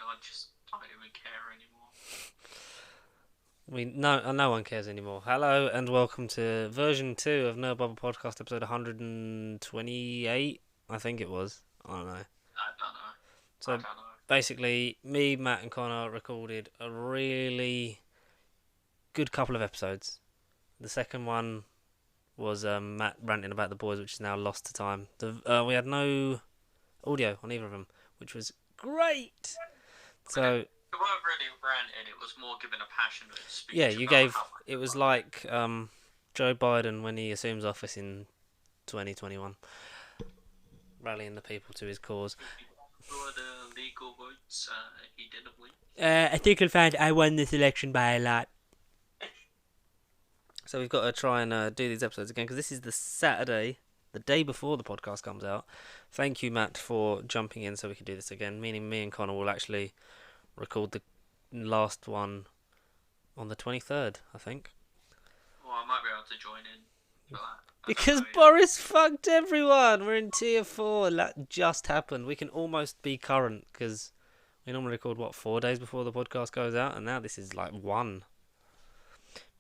I just don't even care anymore. No one cares anymore. Hello and welcome to version 2 of No Bubble Podcast, episode 128, I think it was. I don't know. I don't know. So basically, me, Matt, and Connor recorded a really good couple of episodes. The second one was Matt ranting about the boys, which is now lost to time. We had no audio on either of them, which was great. So It weren't really ranting, it was more giving a passionate speech. yeah, you gave. It was like Joe Biden when he assumes office in 2021, rallying the people to his cause. For the legal votes, he didn't win. I think you'll find I won this election by a lot. So we've got to try and do these episodes again, because this is the Saturday, the day before the podcast comes out. Thank you, Matt, for jumping in so we can do this again, meaning me and Connor will actually record the last one on the 23rd, I think. Well, I might be able to join in for that. Because Boris fucked everyone. We're in tier 4. That just happened. We can almost be current because we normally record 4 days before the podcast goes out, and now this is like 1.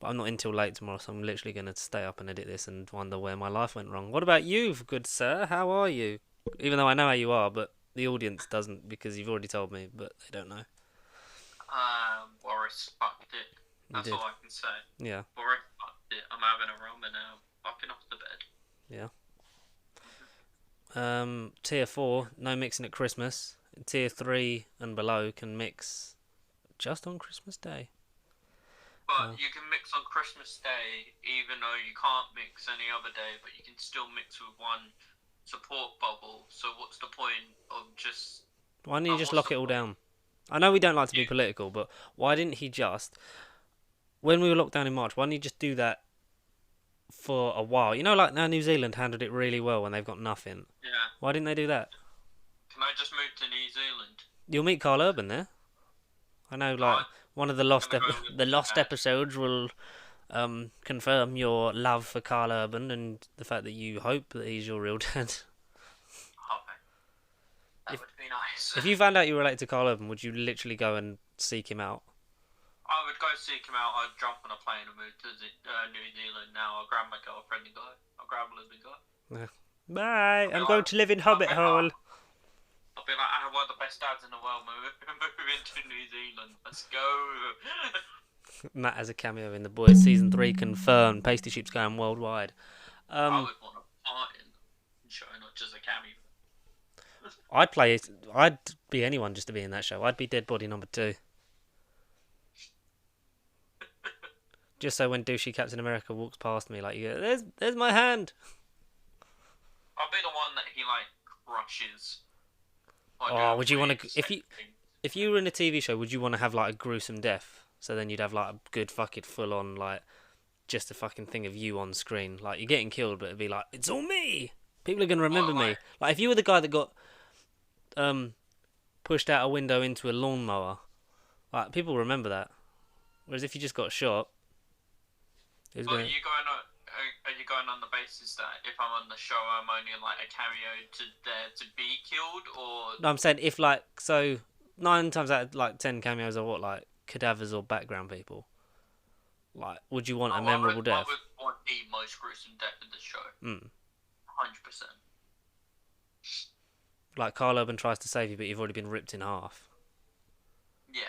But I'm not in till late tomorrow, so I'm literally going to stay up and edit this and wonder where my life went wrong. What about you, good sir? How are you? Even though I know how you are, but the audience doesn't, because you've already told me, but they don't know. Boris fucked it. That's all I can say. Yeah. Boris fucked it. I'm having a Roma now. Fucking off the bed. Yeah. Tier 4, no mixing at Christmas. Tier 3 and below can mix just on Christmas Day. But you can mix on Christmas Day, even though you can't mix any other day, but you can still mix with one support bubble. So what's the point of just... Why didn't you just lock it all down? I know we don't like to be political, but why didn't he just... When we were locked down in March, why didn't he just do that for a while? You know, like now New Zealand handled it really well when they've got nothing. Yeah. Why didn't they do that? Can I just move to New Zealand? You'll meet Carl Urban there. I know, like, one of the lost episodes will confirm your love for Carl Urban and the fact that you hope that he's your real dad. That would be nice. If you found out you were related to Carl Urban, would you literally go and seek him out? I would go seek him out. I'd jump on a plane and move to New Zealand now. I'll grab my girlfriend and go. I'll grab a living guy. Bye, I'm going to live in Hobbit Hole. I'll be like, I have one of the best dads in the world. Moving to New Zealand. Let's go. Matt has a cameo in The Boys season 3 confirmed. Pasty Sheep's going worldwide. I would want a part in the show, not just a cameo. I'd be anyone just to be in that show. I'd be Dead Body number 2. Just so when douchey Captain America walks past me, like, you go, there's my hand. I'll be the one that he like crushes. Like, would you want to? If you were in a TV show, would you want to have like a gruesome death? So then you'd have like a good fucking full on like just a fucking thing of you on screen. Like you're getting killed, but it'd be like it's all me. People are gonna remember me. Like if you were the guy that got pushed out a window into a lawnmower, like people remember that. Whereas if you just got shot, are you going on the basis that if I'm on the show, I'm only like a cameo to be killed, or? No, I'm saying if like 9 times out of like 10 cameos are what, like cadavers or background people. Like, would you want a memorable death? I would want the most gruesome death in the show. 100%. Like Carl Urban tries to save you, but you've already been ripped in half. Yeah.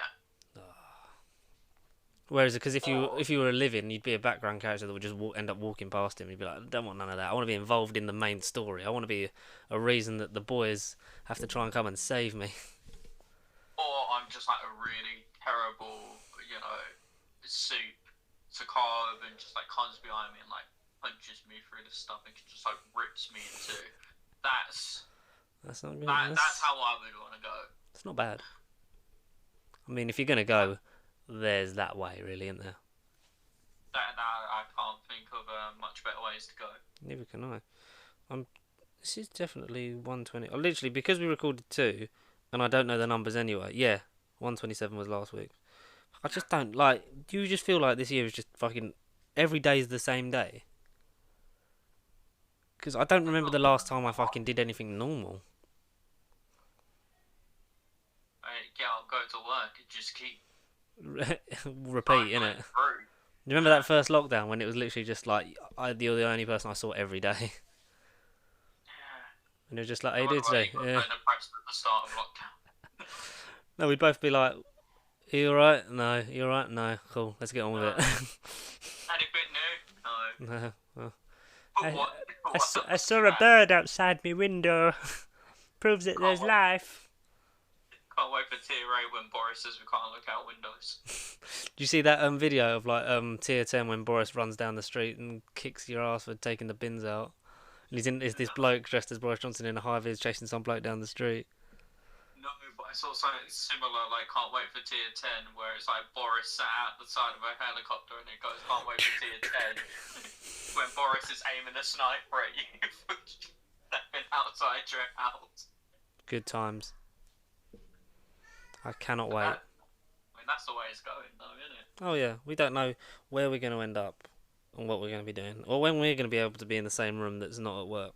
Whereas, because if you were living, you'd be a background character that would just end up walking past him. You'd be like, I don't want none of that. I want to be involved in the main story. I want to be a reason that the boys have to try and come and save me. Or I'm just like a really terrible, soup. So Carl Urban just like comes behind me and like punches me through the stomach and just like rips me in two. That's not good. That's how I would want to go. It's not bad. I mean, if you're gonna go, there's that way, really, isn't there? I can't think of much better ways to go. Neither can I. This is definitely 120. Literally, because we recorded 2, and I don't know the numbers anyway. Yeah, 127 was last week. I just don't like. Do you just feel like this year is just fucking every day is the same day? Because I don't remember the last time I fucking did anything normal. Get up go to work and just keep Repeat, innit? through. You remember that first lockdown when it was literally just like you're the only person I saw every day, Yeah. and you're just like, I "How you wonder doing why today?" you got Yeah. so depressed at the start of lockdown. No, we'd both be like, "Are you alright? No. You alright? No. Cool. Let's get on with No. it." Anything new? No. No. Well, But what? What I else saw you a had? bird outside my window. Proves that Can't there's wait, life. can't wait for tier 8 when Boris says we can't look out windows. Do you see that video of like tier 10 when Boris runs down the street and kicks your ass for taking the bins out? And is this bloke dressed as Boris Johnson in a high vis chasing some bloke down the street? No, but I saw something similar, like can't wait for tier 10, where it's like Boris sat at the side of a helicopter and it goes can't wait for tier 10. When Boris is aiming a sniper at you for stepping outside your house. Good times. I cannot wait. I mean, that's the way it's going, though, isn't it? Oh yeah, we don't know where we're going to end up and what we're going to be doing, or when we're going to be able to be in the same room that's not at work.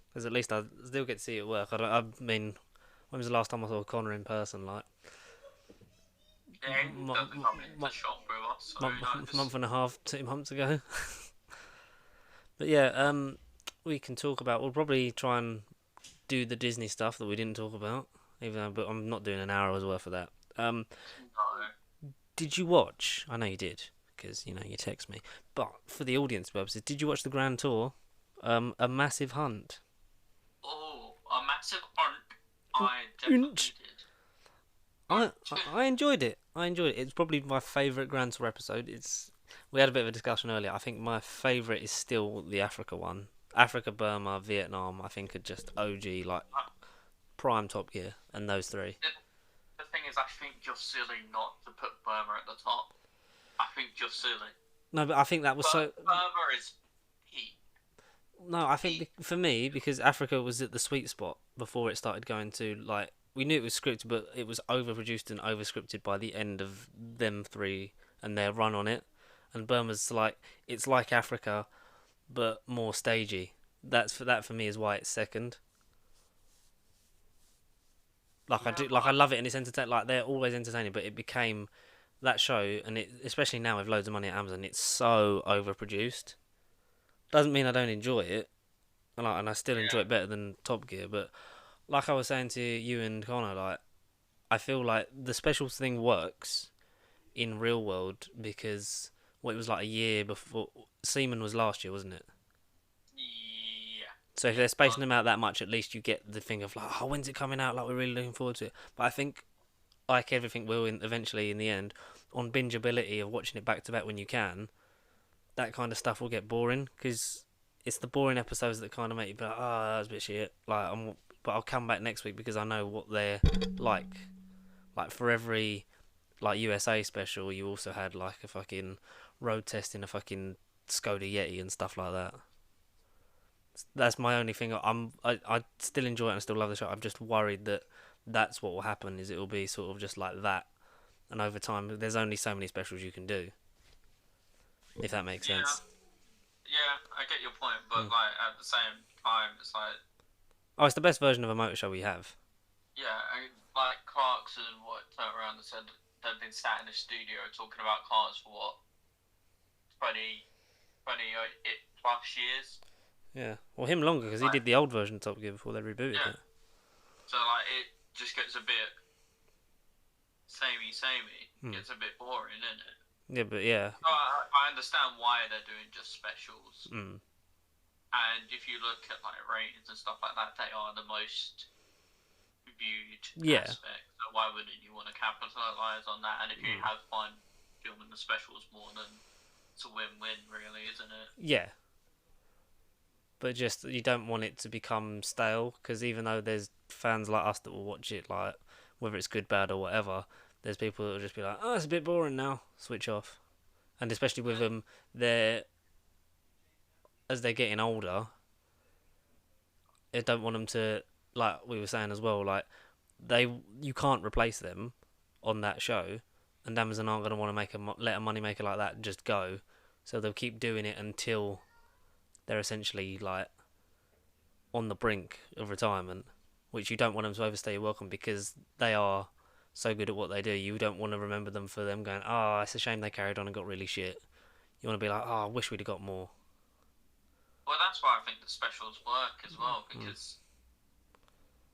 Because at least I still get to see it at work. I mean, when was the last time I saw Connor in person? Like, Yeah, he doesn't come into the shop with us, so month and a half, 2 months ago. But yeah, we can talk about. We'll probably try and do the Disney stuff that we didn't talk about, even though, but I'm not doing an hour's worth of that. no. Did you watch? I know you did, because you text me. But for the audience purposes, did you watch the Grand Tour? A Massive Hunt. Oh, a massive hunt. I definitely did. I enjoyed it. It's probably my favourite Grand Tour episode. We had a bit of a discussion earlier. I think my favourite is still the Africa one. Africa, Burma, Vietnam. I think are just OG, like prime Top Gear, and those three. The thing is, I think you're silly not to put Burma at the top. I think you're silly. No, but I think that was so. Burma is peak. No, I think for me, because Africa was at the sweet spot before it started going to, like, we knew it was scripted, but it was overproduced and overscripted by the end of them three and their run on it. And Burma's like, it's like Africa, but more stagey. That for me is why it's second. Like I love it and it's entertaining. Like they're always entertaining, but it became that show, and it especially now with loads of money at Amazon, it's so overproduced. Doesn't mean I don't enjoy it, and I still enjoy it better than Top Gear. But like I was saying to you and Connor, like I feel like the specials thing works in real world because it was like a year before Seaman was last year, wasn't it? Yeah. So if they're spacing them out that much, at least you get the thing of like, oh, when's it coming out? Like we're really looking forward to it. But I think, like everything will eventually in the end, on bingeability of watching it back to back when you can, that kind of stuff will get boring because it's the boring episodes that kind of make you be like, oh, that was a bit shit. But I'll come back next week because I know what they're like. Like for every like USA special, you also had like a fucking road test in a fucking Skoda Yeti and stuff like that. That's my only thing. I still enjoy it and I still love the show. I'm just worried that that's what will happen. Is it will be sort of just like that, and over time, there's only so many specials you can do. If that makes sense. Yeah, I get your point, but like at the same time, it's like. Oh, it's the best version of a motor show we have. Yeah, like Clarkson, turned around and said they've been sat in the studio talking about cars for what 20 plus years. Yeah, well, him longer because he did the old version of Top Gear before they rebooted it. So like it just gets a bit samey. Gets a bit boring, isn't it? Yeah, but yeah. So I understand why they're doing just specials. And if you look at like ratings and stuff like that, they are the most viewed aspect. So why wouldn't you want to capitalise on that? And if you have fun filming the specials more, then it's a win-win, really, isn't it? Yeah. But just you don't want it to become stale because even though there's fans like us that will watch it, like whether it's good, bad, or whatever, there's people that will just be like, "Oh, it's a bit boring now. Switch off." And especially with them, as they're getting older, I don't want them to, like we were saying as well, like you can't replace them on that show, and Amazon aren't going to want to let a moneymaker like that just go, so they'll keep doing it until they're essentially like on the brink of retirement, which you don't want them to overstay your welcome because they are so good at what they do, you don't want to remember them for them going, oh, it's a shame they carried on and got really shit. You want to be like, oh, I wish we'd have got more. Well, that's why I think the specials work as well, because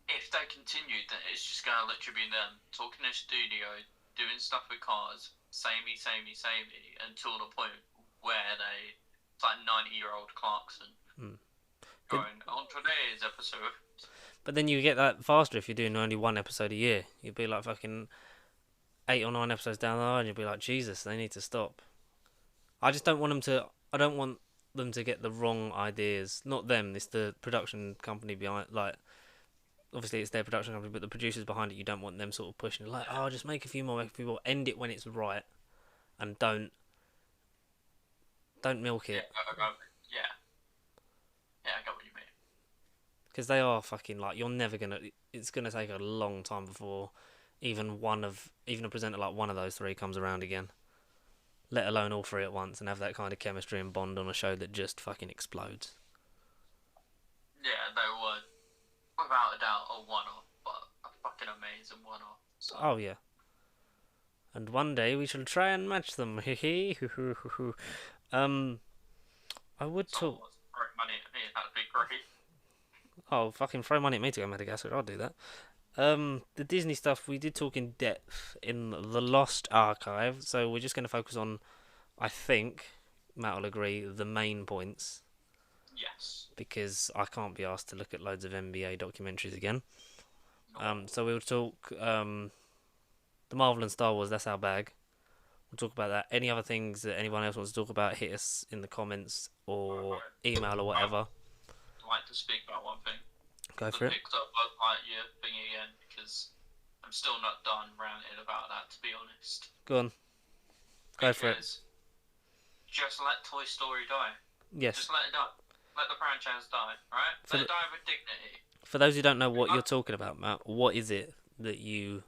if they continued, then it's just going to literally be them talking in a studio, doing stuff with cars, samey, until the point where it's like 90-year-old Clarkson going, on today's episode. But then you get that faster if you're doing only one episode a year. You'd be like fucking 8 or 9 episodes down the line, you'd be like, Jesus, they need to stop. I just don't want them to. I don't want them to get the wrong ideas. Not them. It's the production company behind. Like, obviously it's their production company, but the producers behind it. You don't want them sort of pushing it. Like, oh, just make a few more. End it when it's right, and don't milk it. Yeah, I got what you mean. Because they are fucking like, you're never gonna. It's gonna take a long time before even a presenter like one of those three comes around again. Let alone all three at once and have that kind of chemistry and bond on a show that just fucking explodes. Yeah, they were, without a doubt, a one-off, but a fucking amazing one-off. So. Oh, yeah. And one day we shall try and match them. I would talk... Throw money at me, that'd be great. Oh, fucking throw money at me to go Madagascar, I'll do that. The Disney stuff, we did talk in depth in the Lost Archive, so we're just going to focus on, I think, Matt will agree, the main points. Yes. Because I can't be asked to look at loads of NBA documentaries again. No. So we'll talk the Marvel and Star Wars, that's our bag. We'll talk about that. Any other things that anyone else wants to talk about, hit us in the comments or email or whatever. I'd like to speak about one thing. Go for it. Picked up Lightyear thing again, because I'm still not done ranting about that, to be honest. Go on. Go for it. Just let Toy Story die. Yes. Just let it die. Let the franchise die, right? Let it die with dignity. For those who don't know what you're talking about, Matt, what is it that you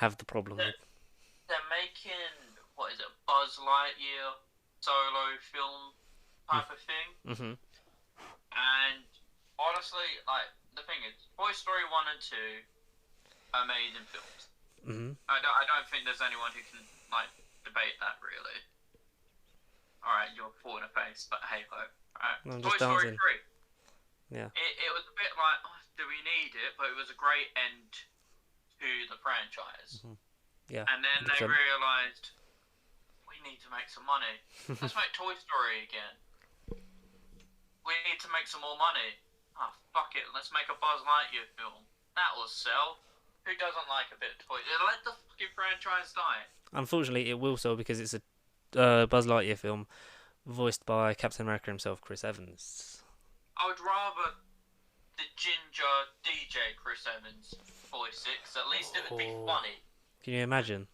have the problem with? They're making, what is it, Buzz Lightyear solo film type of thing. Mm-hmm. And honestly, like, the thing is, Toy Story 1 and 2 are amazing films. Mm-hmm. I don't think there's anyone who can, like, debate that, really. Alright, you're full in the face, but hey ho. Right? Toy Story 3. Yeah. It was a bit like, oh, do we need it? But it was a great end to the franchise. Mm-hmm. Yeah. And then 100%. They realised, we need to make some money. Let's make Toy Story again. We need to make some more money. Ah, fuck it. Let's make a Buzz Lightyear film. That will sell. Who doesn't like a bit of Toy? Let the fucking franchise die. Unfortunately, it will sell because it's a Buzz Lightyear film voiced by Captain America himself, Chris Evans. I would rather the ginger DJ Chris Evans voice it, because at least it would be funny. Can you imagine?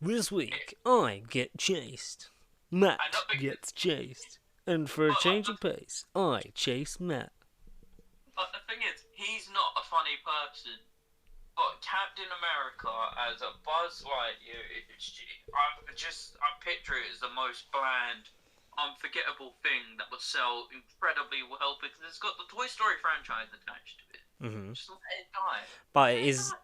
This week, I get chased. Matt gets chased. And for a change of pace, I chase Matt. But the thing is, he's not a funny person. But Captain America as a Buzz Lightyear, I picture it as the most bland, unforgettable thing that would sell incredibly well because it's got the Toy Story franchise attached to it. Mm-hmm. Just let it die. But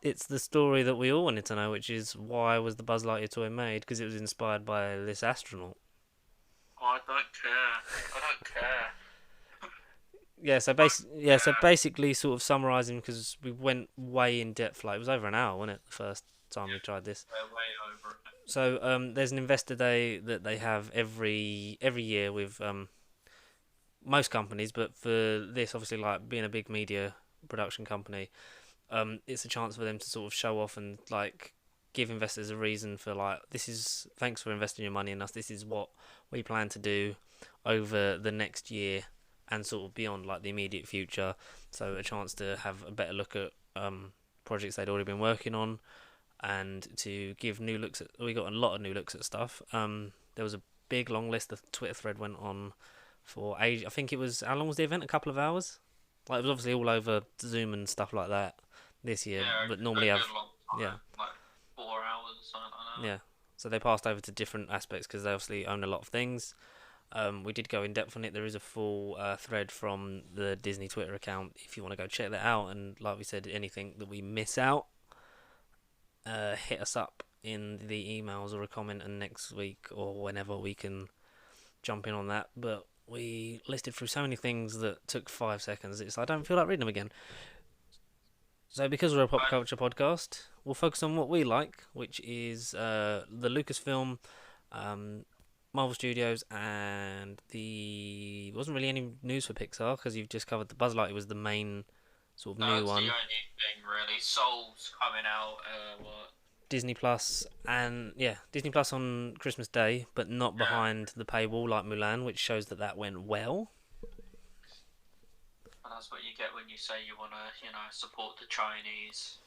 it's the story that we all wanted to know, which is why was the Buzz Lightyear toy made? Because it was inspired by this astronaut. I don't care. So basically, sort of summarising, because we went way in depth. Like, it was over an hour, wasn't it? The first time we tried this. Way over. So there's an investor day that they have every year with most companies, but for this, obviously, like being a big media production company, it's a chance for them to sort of show off and like give investors a reason for like, thanks for investing your money in us. This is what we plan to do over the next year and sort of beyond, like the immediate future. So a chance to have a better look at projects they'd already been working on, and to give new looks at. We got a lot of new looks at stuff. There was a big long list. The Twitter thread went on for age. I think it was, how long was the event? A couple of hours. Like, it was obviously all over Zoom and stuff like that this year, but normally have like 4 hours or something like that. Yeah, so they passed over to different aspects because they obviously own a lot of things. We did go in depth on it. There is a full thread from the Disney Twitter account if you want to go check that out. And like we said, anything that we miss out, hit us up in the emails or a comment, and next week or whenever we can jump in on that. But we listed through so many things that took 5 seconds. I don't feel like reading them again. So because we're a pop culture podcast, we'll focus on what we like, which is the Lucasfilm, Marvel Studios, and the wasn't really any news for Pixar because you've just covered the Buzz Lightyear was the main sort of new one. That's the only thing really. Soul's coming out. What? Disney Plus Disney Plus on Christmas Day, but not behind the paywall like Mulan, which shows that went well. That's what you get when you say you want to, support the Chinese.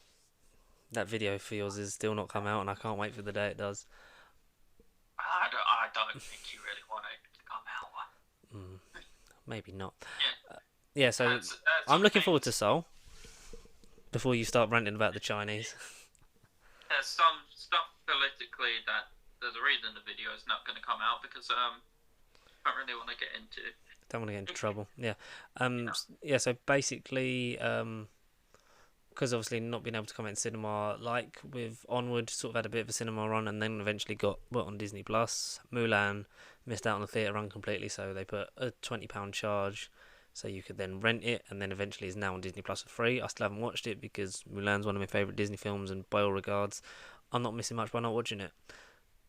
That video for yours is still not come out, and I can't wait for the day it does. I don't think you really want it to come out. Maybe not. Yeah. So that's I'm looking forward to Soul. Before you start ranting about the Chinese. There's some stuff politically that there's a reason the video is not going to come out because I don't really want to get into. Don't want to get into trouble. Yeah. So basically, because obviously not being able to come out in cinema, like with Onward, sort of had a bit of a cinema run, and then eventually got on Disney Plus. Mulan missed out on the theatre run completely, so they put a £20 charge, so you could then rent it, and then eventually is now on Disney Plus for free. I still haven't watched it because Mulan's one of my favourite Disney films, and by all regards, I'm not missing much by not watching it.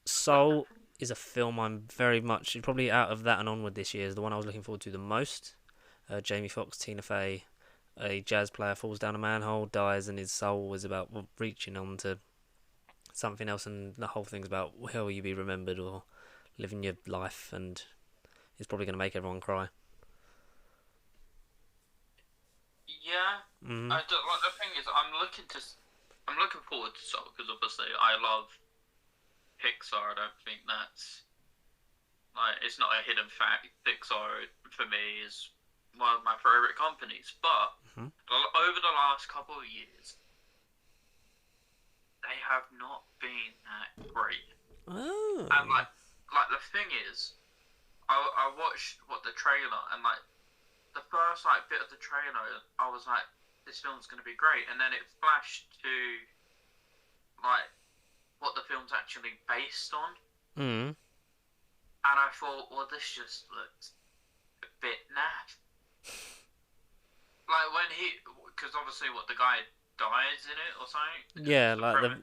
Soul is a film I'm very much, probably out of that and Onward this year, is the one I was looking forward to the most. Jamie Foxx, Tina Fey, a jazz player falls down a manhole, dies, and his soul was about reaching on to something else, and the whole thing's about how will you be remembered or living your life, and it's probably going to make everyone cry. Yeah, the thing is, I'm looking forward to Soul because obviously I love Pixar. I don't think that's it's not a hidden fact. Pixar for me is one of my favorite companies, but over the last couple of years, they have not been that great. Oh. And the thing is, I watched the trailer, and the first bit of the trailer, I was like, this film's gonna be great, and then it flashed to what the film's actually based on. And I thought, well, this just looks a bit naff. Because obviously, the guy dies in it or something. Yeah,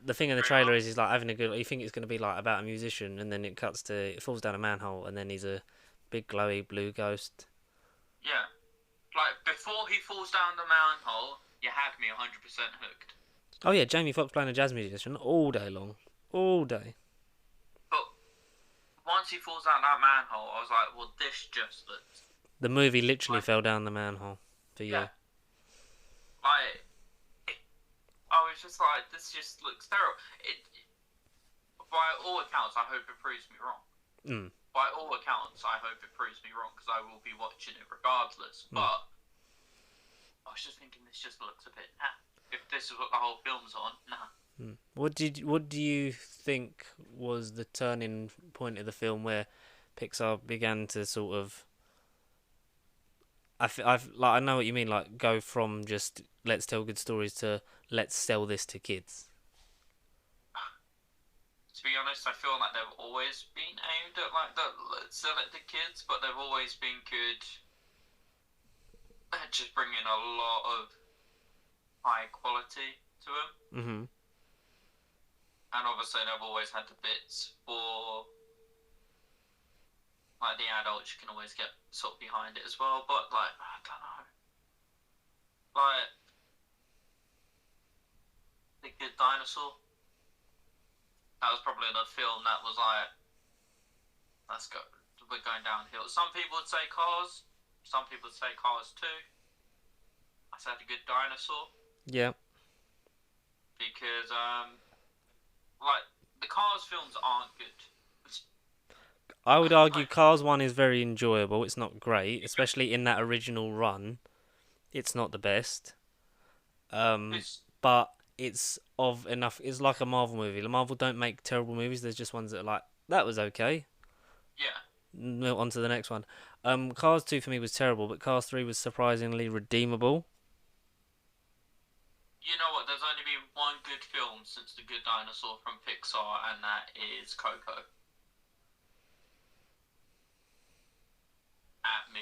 the thing in the trailer is he's having a good. You think it's going to be about a musician, and then it cuts to it falls down a manhole, and then he's a big glowy blue ghost. Yeah, before he falls down the manhole, you had me 100% hooked. Oh yeah, Jamie Foxx playing a jazz musician all day long. All day. But once he falls down that manhole, I was like, well, this just looks... The movie literally fell down the manhole for you. Yeah. I was just like, this just looks terrible. By all accounts, I hope it proves me wrong. By all accounts, I hope it proves me wrong because I will be watching it regardless. But I was just thinking, this just looks a bit... If this is what the whole film's on, nah. What do you think was the turning point of the film where Pixar began to sort of? I know what you mean. Go from just let's tell good stories to let's sell this to kids. To be honest, I feel like they've always been aimed at let's sell it to kids, but they've always been good at just bringing a lot of high quality to them. And obviously they've always had the bits for the adults. You can always get sort of behind it as well, but I don't know. The Good Dinosaur, that was probably the film that was let's go, we're going downhill. Some people would say Cars, some people would say Cars 2. I said The Good Dinosaur. Yeah. Because the Cars films aren't good. I would argue Cars 1 is very enjoyable. It's not great, especially in that original run. It's not the best. But it's of enough. It's like a Marvel movie. The Marvel don't make terrible movies. There's just ones that are that was okay. Yeah. On to the next one. Cars 2 for me was terrible, but Cars 3 was surprisingly redeemable. You know what? There's only been one good film since The Good Dinosaur from Pixar, and that is Coco. At me.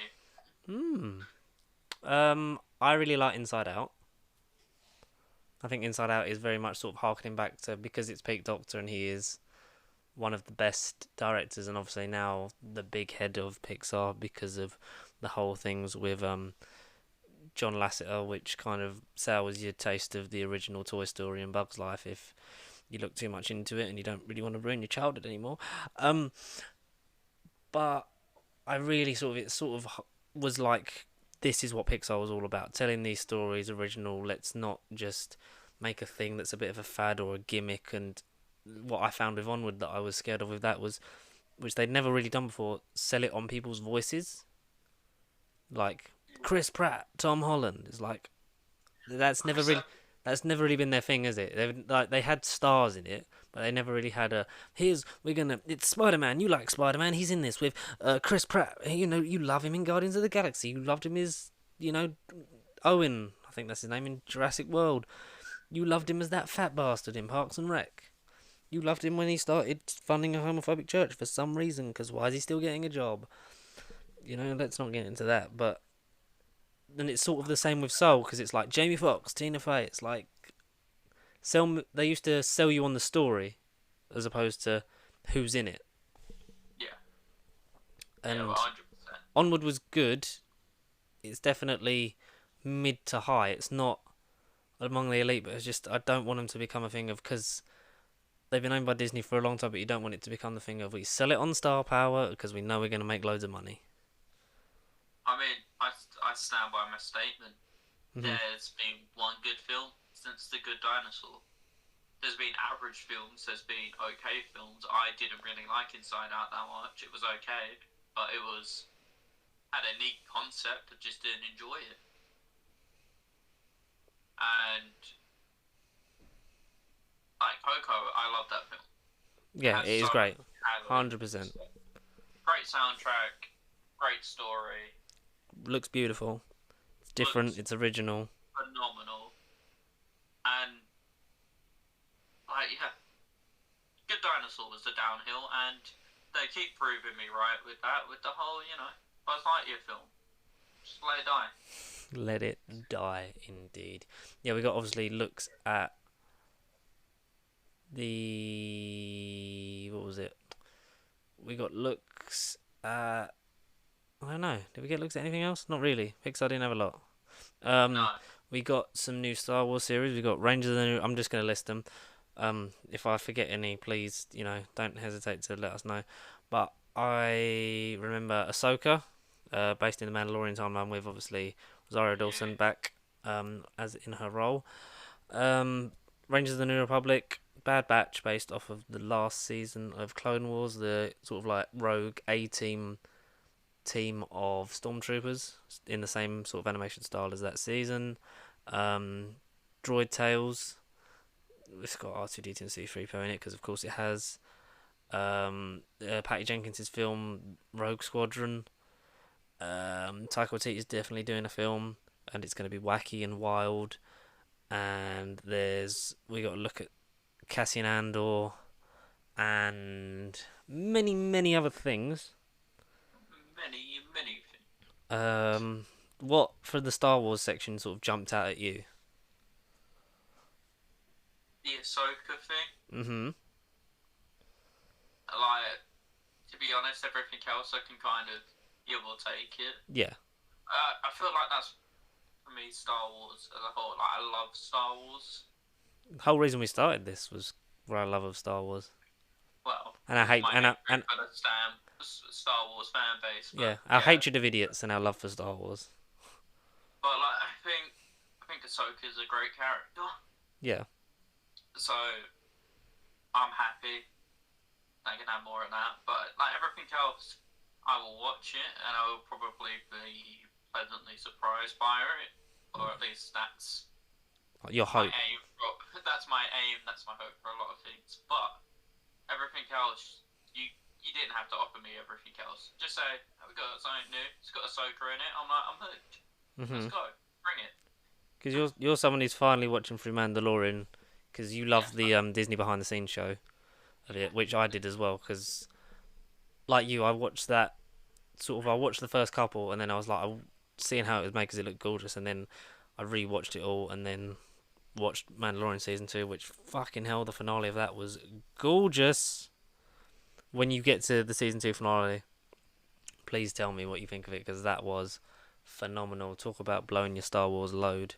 I really like Inside Out. I think Inside Out is very much sort of harkening back to, because it's Pete Docter and he is one of the best directors, and obviously now the big head of Pixar because of the whole things with John Lasseter, which kind of sours your taste of the original Toy Story and Bug's Life if you look too much into it and you don't really want to ruin your childhood anymore. But I really was like, this is what Pixar was all about, telling these stories original. Let's not just make a thing that's a bit of a fad or a gimmick. And what I found with Onward that I was scared of with that was, which they'd never really done before, sell it on people's voices. Like Chris Pratt, Tom Holland. It's like, that's never really been their thing, is it? They had stars in it, but they never really had it's Spider-Man. You like Spider-Man? He's in this with Chris Pratt. You know, you love him in Guardians of the Galaxy. You loved him as, Owen. I think that's his name in Jurassic World. You loved him as that fat bastard in Parks and Rec. You loved him when he started funding a homophobic church for some reason, because why is he still getting a job? Let's not get into that, but then it's sort of the same with Soul, because it's like Jamie Foxx, Tina Fey. It's like they used to sell you on the story as opposed to who's in it. Yeah. And 100%. Onward was good. It's definitely mid to high. It's not among the elite, but it's just, I don't want them to become a thing of, because they've been owned by Disney for a long time, but you don't want it to become the thing of, we sell it on star power because we know we're going to make loads of money. I mean, I stand by my statement. Mm-hmm. There's been one good film since The Good Dinosaur. There's been average films, there's been okay films. I didn't really like Inside Out that much. It was okay, but had a neat concept. I just didn't enjoy it. And like Coco, I love that film. Yeah, it is great. 100%. Great soundtrack, great story. Looks beautiful. It's different. It's original. Phenomenal. And Good Dinosaur was the downhill, and they keep proving me right with that, with the whole, Buzz Lightyear film. Just let it die. Let it die, indeed. Yeah, we got obviously looks at what was it? We got looks at, I don't know. Did we get looks at anything else? Not really. Pixar didn't have a lot. No. We got some new Star Wars series. We got Rangers of the New. I'm just going to list them. If I forget any, please, don't hesitate to let us know. But I remember Ahsoka, based in the Mandalorian timeline, with obviously Rosario Dawson back as in her role. Rangers of the New Republic, Bad Batch, based off of the last season of Clone Wars, the sort of like rogue A-team of stormtroopers in the same sort of animation style as that season. Droid Tales, it's got R2-D2 and C-3PO in it because of course it has. Patty Jenkins' film Rogue Squadron. Taika Waititi is definitely doing a film, and it's going to be wacky and wild. And we got to look at Cassian Andor and many other things. Many things. What for the Star Wars section sort of jumped out at you? The Ahsoka thing. Mm-hmm. Like, to be honest, everything else I can kind of give or take it. Yeah. I feel like that's, for me, Star Wars as a whole. Like, I love Star Wars. The whole reason we started this was for our love of Star Wars. Well, and I hate for the Star Wars fan base. But, our hatred of idiots and our love for Star Wars. But like, I think Ahsoka's a great character. Yeah. So I'm happy they can have more of that. But like everything else, I will watch it and I will probably be pleasantly surprised by it, or at least that's your hope. My aim. That's my aim. That's my hope for a lot of things. But everything else, you didn't have to offer me everything else. Just say, "Have we got something new? It's got Ahsoka in it." I'm hooked. Mm-hmm. Let's go. Bring it. Because you're someone who's finally watching through Mandalorian, because you Yeah. love the Disney behind the scenes show of it, which I did as well. Because like you, I watched that I watched the first couple, and then I was like, seeing how it was made because it looked gorgeous, and then I rewatched it all, and then watched Mandalorian season 2, which fucking hell, the finale of that was gorgeous. When you get to the season 2 finale, please tell me what you think of it, because that was phenomenal. Talk about blowing your Star Wars load.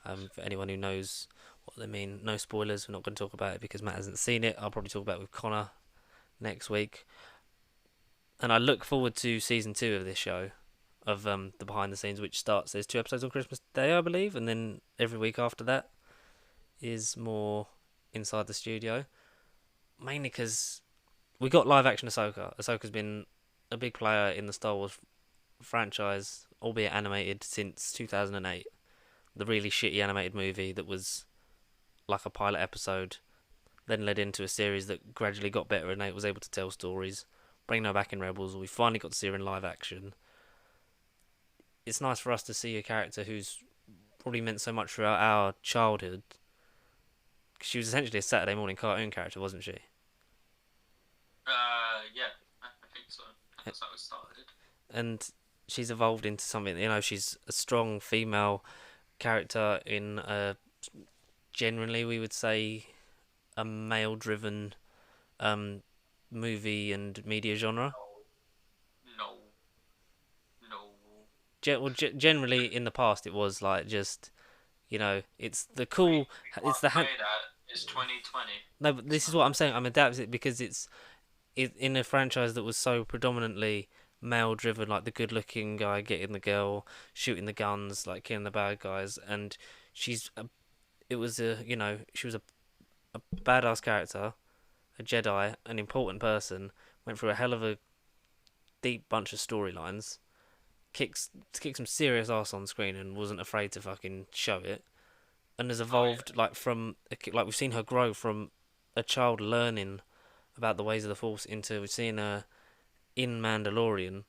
For anyone who knows what they mean, no spoilers. We're not going to talk about it because Matt hasn't seen it. I'll probably talk about it with Connor next week. And I look forward to season 2 of this show, of the behind the scenes, which starts. There's 2 episodes on Christmas Day, I believe, and then every week after that is more inside the studio. Mainly because we got live action Ahsoka. Ahsoka's been a big player in the Star Wars franchise, albeit animated, since 2008. The really shitty animated movie that was like a pilot episode, then led into a series that gradually got better and it was able to tell stories. Bring her back in Rebels. We finally got to see her in live action. It's nice for us to see a character who's probably meant so much throughout our childhood. She was essentially a Saturday morning cartoon character, wasn't she? Yeah, I think so. That's how it started. And she's evolved into something. She's a strong female character in generally we would say a male-driven movie and media genre. No. Generally in the past it was like just it's the cool. It's the It's 2020. No, but this is what I'm saying. I'm adapting it because it's in a franchise that was so predominantly male driven, like the good looking guy getting the girl, shooting the guns, like killing the bad guys, and she was a badass character, a Jedi, an important person, went through a hell of a deep bunch of storylines, kicked some serious ass on screen and wasn't afraid to fucking show it, and has evolved like we've seen her grow from a child learning about the ways of the Force into we've seen her in Mandalorian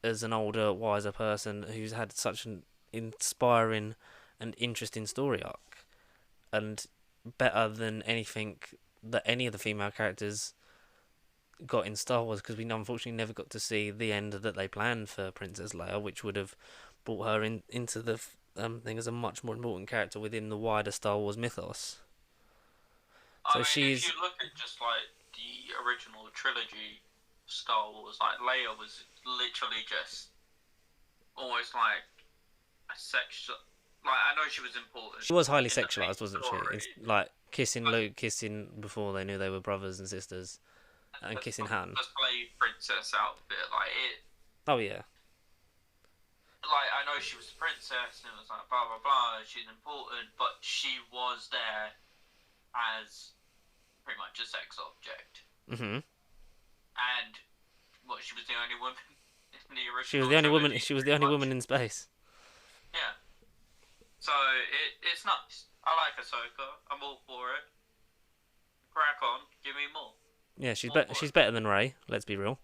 as an older, wiser person who's had such an inspiring and interesting story arc, and better than anything that any of the female characters got in Star Wars, because we unfortunately never got to see the end that they planned for Princess Leia, which would have brought her into the thing as a much more important character within the wider Star Wars mythos. So if you look at just like the original trilogy Star Wars, like Leia was literally just almost like a sexual. Like, I know she was important. She was highly sexualized, wasn't she? It's like kissing Luke, kissing before they knew they were brothers and sisters, and kissing Han. The slave princess outfit, like it. Oh yeah. Like, I know she was a princess, and it was like blah blah blah. She's important, but she was there as pretty much a sex object. Mhm. And she was the only woman in the original. She was the only woman. She was the only woman in space. Yeah. So it's nice. I like Ahsoka. I'm all for it. Crack on. Give me more. Yeah, she's better than Rey. Let's be real.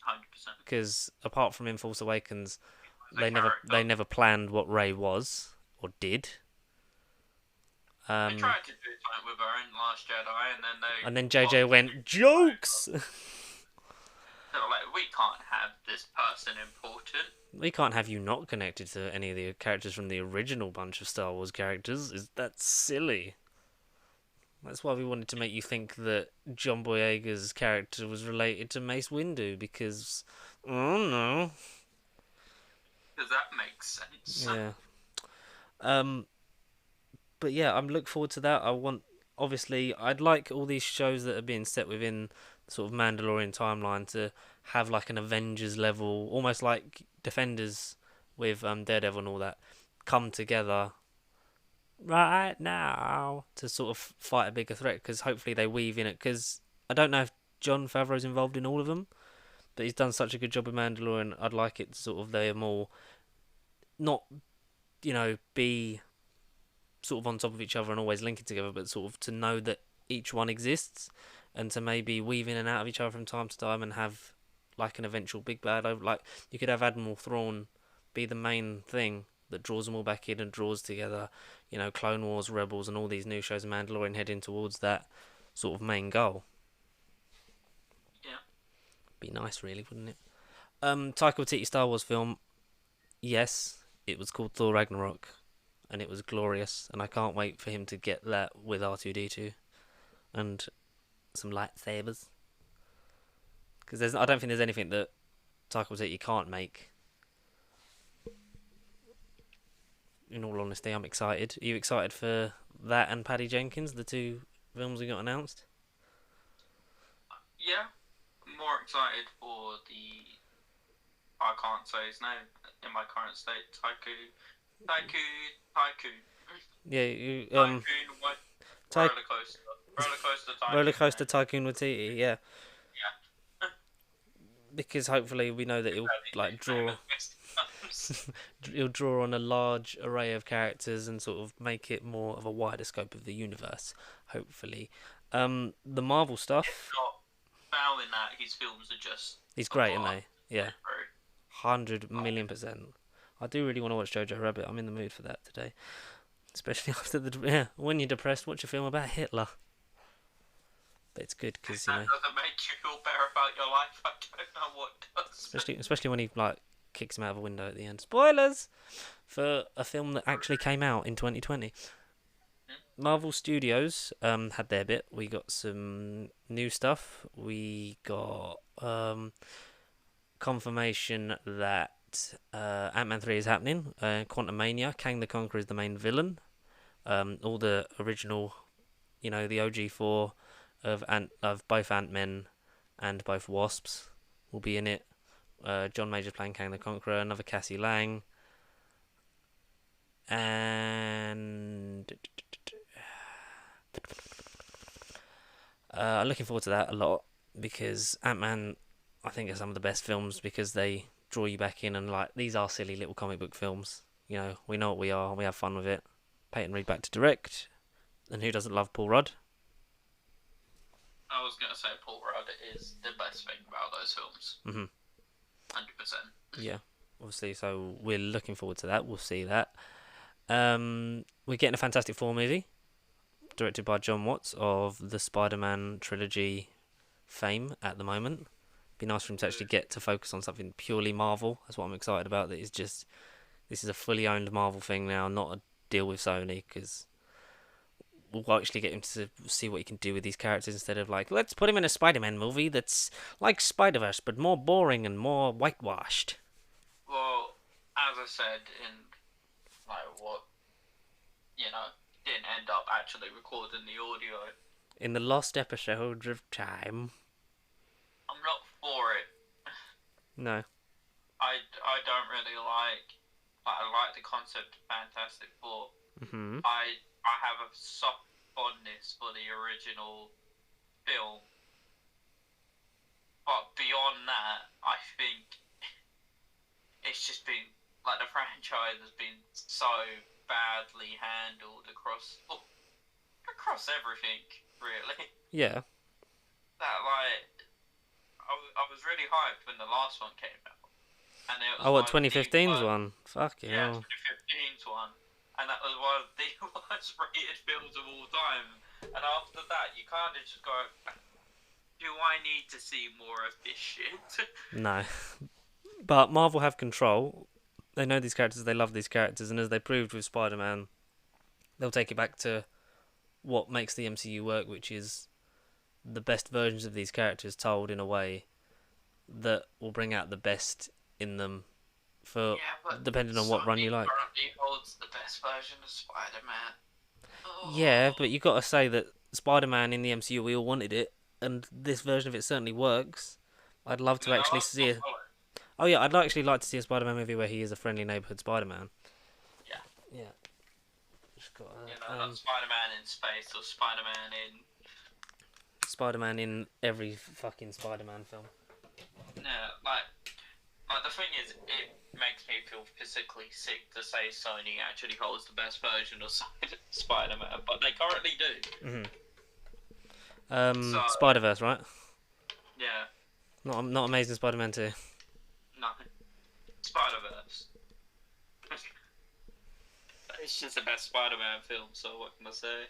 100%. Because apart from in Force Awakens, they never planned what Rey was or did. They tried to do something with her in Last Jedi, and then JJ went jokes. They were like, we can't have this person important. We can't have you not connected to any of the characters from the original bunch of Star Wars characters. That's silly. That's why we wanted to make you think that John Boyega's character was related to Mace Windu, because oh no. Because that makes sense. Yeah. But yeah, I'm looking forward to that. I'd like all these shows that are being set within the sort of Mandalorian timeline to have like an Avengers level, almost like Defenders with Daredevil and all that, come together right now to sort of fight a bigger threat, because hopefully they weave in it, because I don't know if Jon Favreau's involved in all of them, but he's done such a good job with Mandalorian. I'd like it to sort of, they're more not, be sort of on top of each other and always linking together, but sort of to know that each one exists, and to maybe weave in and out of each other from time to time and have like an eventual big bad over. Like, you could have Admiral Thrawn be the main thing, that draws them all back in and draws together, Clone Wars, Rebels, and all these new shows, Mandalorian, heading towards that sort of main goal. Yeah. Be nice, really, wouldn't it? Taika Waititi Star Wars film. Yes, it was called Thor Ragnarok, and it was glorious, and I can't wait for him to get that with R2D2 and some lightsabers. Because I don't think there's anything that Taika Waititi can't make. In all honesty, I'm excited. Are you excited for that and Patty Jenkins, the two films we got announced? Yeah, I'm more excited for I can't say his name in my current state. Tycoon. Yeah, Tycoon. Ty- Roller Roller Coaster Coaster Tycoon. Tycoon Waititi, yeah. Yeah. Because hopefully we know that he'll he'll draw on a large array of characters and sort of make it more of a wider scope of the universe. Hopefully, the Marvel stuff. If not bowing that, his films are just. He's great, isn't they? Yeah, 100,000,000%. I do really want to watch Jojo Rabbit. I'm in the mood for that today, especially after when you're depressed, watch a film about Hitler. But it's good because that doesn't make you feel better about your life. I don't know what does. Especially when he kicks him out of a window at the end. Spoilers for a film that actually came out in 2020. Marvel Studios had their bit. We got some new stuff. We got confirmation that Ant-Man 3 is happening. Quantumania. Kang the Conqueror is the main villain. All the original, the OG4 of both Ant-Men and both Wasps will be in it. John Major's playing Kang the Conqueror, another Cassie Lang. And I'm looking forward to that a lot because Ant-Man, I think, are some of the best films because they draw you back in and these are silly little comic book films. We know what we are, we have fun with it. Peyton Reed back to direct, and who doesn't love Paul Rudd? I was going to say Paul Rudd is the best thing about those films. 100%. Yeah, obviously, so we're looking forward to that. We'll see that. We're getting a Fantastic Four movie, directed by John Watts of the Spider-Man trilogy fame at the moment. Be nice for him to actually get to focus on something purely Marvel. That's what I'm excited about. This is a fully owned Marvel thing now, not a deal with Sony, because we'll actually get him to see what he can do with these characters instead of let's put him in a Spider-Man movie that's like Spider-Verse but more boring and more whitewashed. Well, as I said in what didn't end up actually recording the audio in the lost episode of time. I'm not for it. No. I don't really I like the concept of Fantastic Four. Mm-hmm. I have a soft fondness for the original film, but beyond that, I think it's just been the franchise has been so badly handled across everything, really. Yeah. That I was really hyped when the last one came out, and it was 2015's one. Fucking hell. 2015's one. And that was one of the worst rated films of all time. And after that, you kind of just go, do I need to see more of this shit? No. But Marvel have control. They know these characters, they love these characters, and as they proved with Spider-Man, they'll take it back to what makes the MCU work, which is the best versions of these characters told in a way that will bring out the best in them. Depending on what run you like. Currently holds the best version of Spider-Man. Oh. Yeah, but you got to say that Spider-Man in the MCU, we all wanted it, and this version of it certainly works. I'd love to actually see it. Oh yeah, I'd actually like to see a Spider-Man movie where he is a friendly neighborhood Spider-Man. Yeah. Yeah. Just got not Spider-Man in space or Spider-Man in. Spider-Man in every fucking Spider-Man film. Yeah, the thing is, it makes me feel physically sick to say Sony actually holds the best version of Spider-Man, but they currently do. Mm-hmm. Spider-Verse, right? Yeah. Not Amazing Spider-Man 2. No. Spider-Verse. It's just the best Spider-Man film, so what can I say?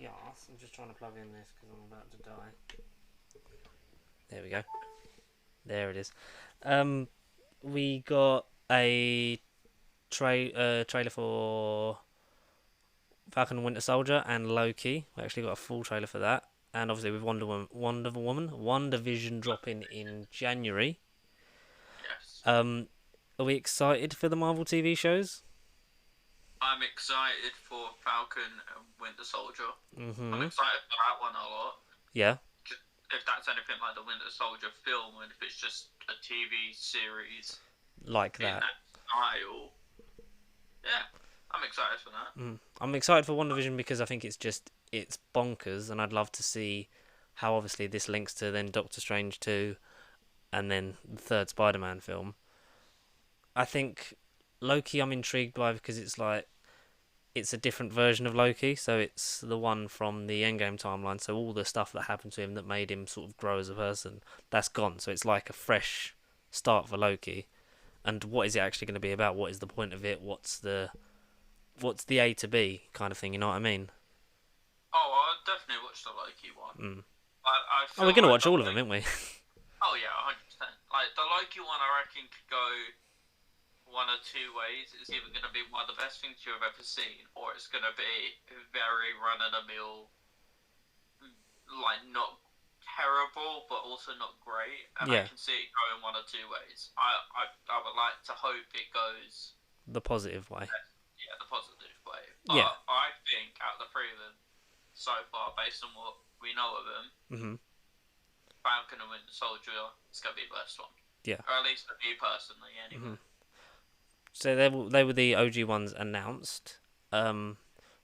Yes, I'm just trying to plug in this because I'm about to die. There we go. There it is. We got a trailer for Falcon and Winter Soldier and Loki. We actually got a full trailer for that. And obviously with WandaVision dropping in January. Yes. Are we excited for the Marvel TV shows? I'm excited for Falcon and Winter Soldier. Mm-hmm. I'm excited for that one a lot. Yeah. If that's anything like the Winter Soldier film, and if it's just a TV series Like in that. style, yeah, I'm excited for that. I'm excited for WandaVision because I think it's bonkers, and I'd love to see how obviously this links to then Doctor Strange 2 and then the third Spider-Man film. I think Loki I'm intrigued by because it's a different version of Loki, so it's the one from the Endgame timeline, so all the stuff that happened to him that made him sort of grow as a person, that's gone, so it's like a fresh start for Loki. And what is it actually going to be about? What is the point of it? What's the A to B kind of thing, you know what I mean? Oh, I'll definitely watch the Loki one. I feel We're going to like watch all of them, aren't we? Oh yeah, 100%. Like the Loki one, I reckon could go one or two ways. It's either going to be one of the best things you've ever seen, or it's going to be very run of the mill, like not terrible, but also not great. And I can see it going one or two ways. I would like to hope it goes the positive way. Yeah, the positive way. But Yeah. I think out of the three of them so far, based on what we know of them, Falcon and Winter Soldier is going to be the best one. Yeah. Or at least for me personally, anyway. So they were the OG ones announced.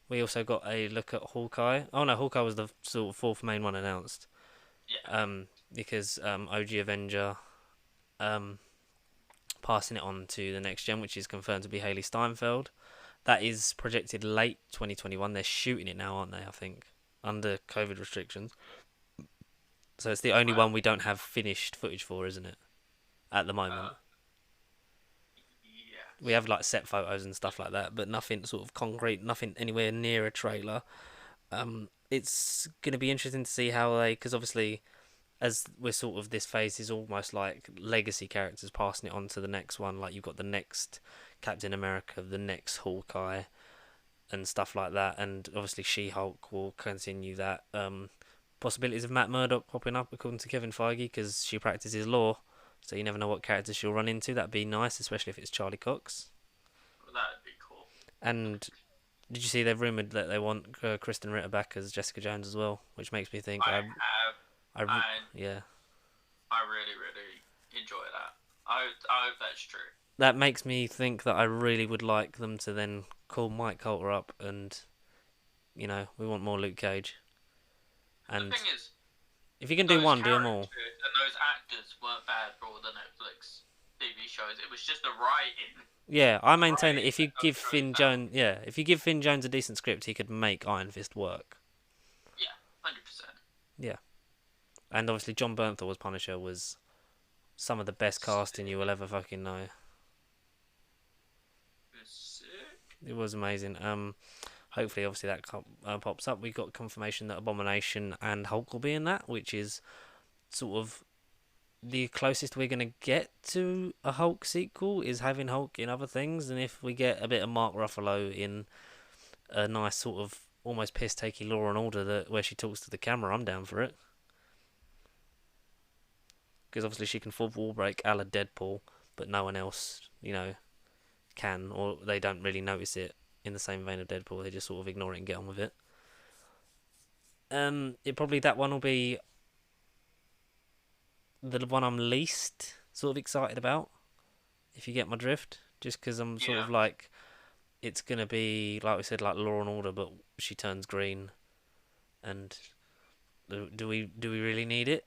We also got a look at Hawkeye. Oh no, Hawkeye was the sort of fourth main one announced. Yeah. Because OG Avenger, passing it on to the next gen, which is confirmed to be Haley Steinfeld. That is projected late 2021. They're shooting it now, aren't they? I think under COVID restrictions. So it's the only one we don't have finished footage for, isn't it? At the moment. Yeah. We have like set photos and stuff like that, but nothing sort of concrete, nothing anywhere near a trailer. It's going to be interesting to see how because obviously, as we're sort of this phase is almost like legacy characters passing it on to the next one. Like you've got the next Captain America, the next Hawkeye, and stuff like that. And obviously She-Hulk will continue that. Possibilities of Matt Murdock popping up according to Kevin Feige because she practices law, so you never know what character she'll run into. That'd be nice, especially if it's Charlie Cox. That'd be cool. And did you see they've rumoured that they want Kristen Ritter back as Jessica Jones as well, which makes me think I yeah. I really, really enjoy that. I hope that's true. That makes me think that I really would like them to then call Mike Coulter up and, we want more Luke Cage. And the thing is, if you can do one, do them all. And those actors weren't bad for all the Netflix TV shows. It was just the writing. Yeah, I maintain that if you give Finn Jones a decent script, he could make Iron Fist work. Yeah, 100%. Yeah. And obviously John Bernthal as Punisher was some of the best casting you will ever fucking know. It was amazing. Hopefully, obviously, that pops up. We got confirmation that Abomination and Hulk will be in that, which is sort of the closest we're going to get to a Hulk sequel is having Hulk in other things. And if we get a bit of Mark Ruffalo in a nice sort of almost piss-takey Law and Order where she talks to the camera, I'm down for it. Because obviously she can full wall break a la Deadpool, but no one else, can, or they don't really notice it in the same vein of Deadpool. They just sort of ignore it and get on with it. That one will be the one I'm least sort of excited about, if you get my drift. Just because I'm sort of like, it's going to be, like we said, like Law and Order, but she turns green. And do we really need it?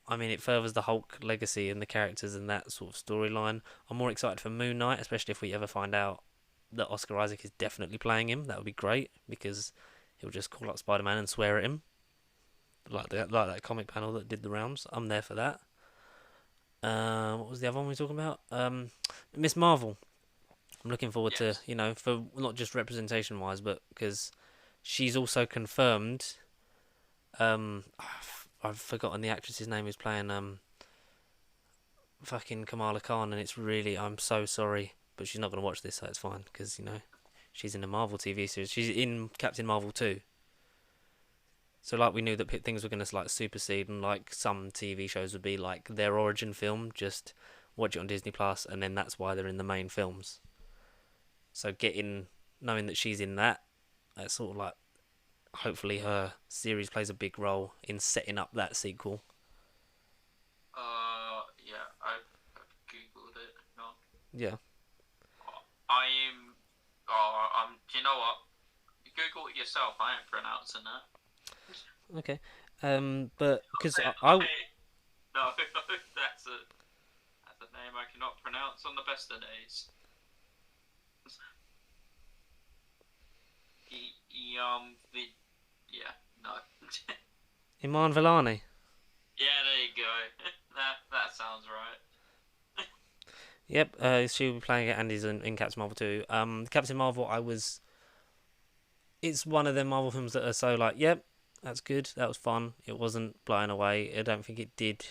I mean, it furthers the Hulk legacy and the characters and that sort of storyline. I'm more excited for Moon Knight, especially if we ever find out that Oscar Isaac is definitely playing him. That would be great, because he'll just call up Spider-Man and swear at him. Like that comic panel that did the rounds. I'm there for that. What was the other one we were talking about? Miss Marvel. I'm looking forward to, Yes. for not just representation wise, but because she's also confirmed. I've forgotten the actress's name who's playing fucking Kamala Khan, and it's really, I'm so sorry, but she's not gonna watch this, so it's fine because she's in a Marvel TV series. She's in Captain Marvel 2. So like we knew that things were gonna like supersede, and like some TV shows would be like their origin film, just watch it on Disney Plus, and then that's why they're in the main films. So knowing that she's in that, that's sort of like hopefully her series plays a big role in setting up that sequel. Yeah, I've googled it. No, Yeah. I am. Do you know what? Google it yourself. I ain't pronouncing that. Okay. But because I no, that's a that's a name I cannot pronounce on the best of days. The yeah, no. Iman Vellani. Yeah, there you go. That sounds right. Yep. She'll be playing Andy's in Captain Marvel 2. Captain Marvel. It's one of them Marvel films that are so like, yep, that's good. That was fun. It wasn't blowing away. I don't think it did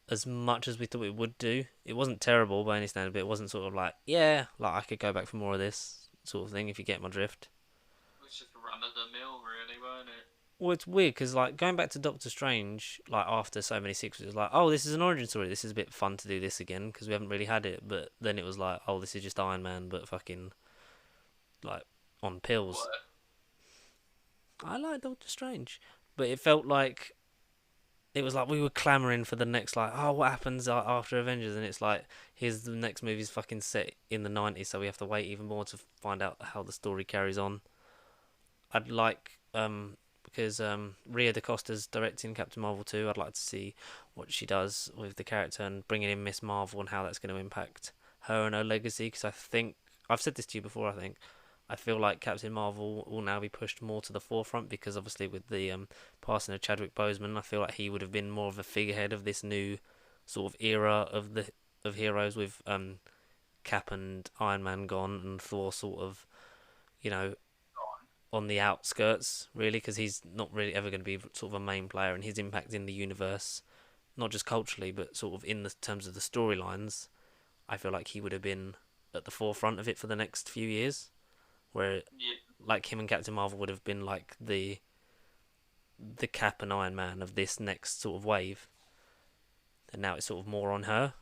as much as we thought it would do. It wasn't terrible by any standard, but it wasn't sort of like, yeah, like I could go back for more of this sort of thing if you get my drift. It was just run of the mill, really, weren't it? Well, it's weird because like going back to Doctor Strange, like after so many sequels, it was like, oh, this is an origin story. This is a bit fun to do this again because we haven't really had it. But then it was like, oh, this is just Iron Man, but fucking like on pills. What? I like Doctor Strange, but it felt like it was like we were clamoring for the next like, oh, what happens after Avengers, and it's like here's the next movie's fucking set in the 90s, so we have to wait even more to find out how the story carries on. I'd like because Ria DaCosta's directing Captain Marvel 2. I'd like to see what she does with the character and bringing in Miss Marvel and how that's going to impact her and her legacy. Because I think I've said this to you before. I feel like Captain Marvel will now be pushed more to the forefront because obviously with the passing of Chadwick Boseman, I feel like he would have been more of a figurehead of this new sort of era of heroes with Cap and Iron Man gone and Thor sort of you know on the outskirts really because he's not really ever going to be sort of a main player, and his impact in the universe, not just culturally but sort of in the terms of the storylines, I feel like he would have been at the forefront of it for the next few years, where Yeah, like him and Captain Marvel would have been like the Cap and Iron Man of this next sort of wave, and now it's sort of more on her.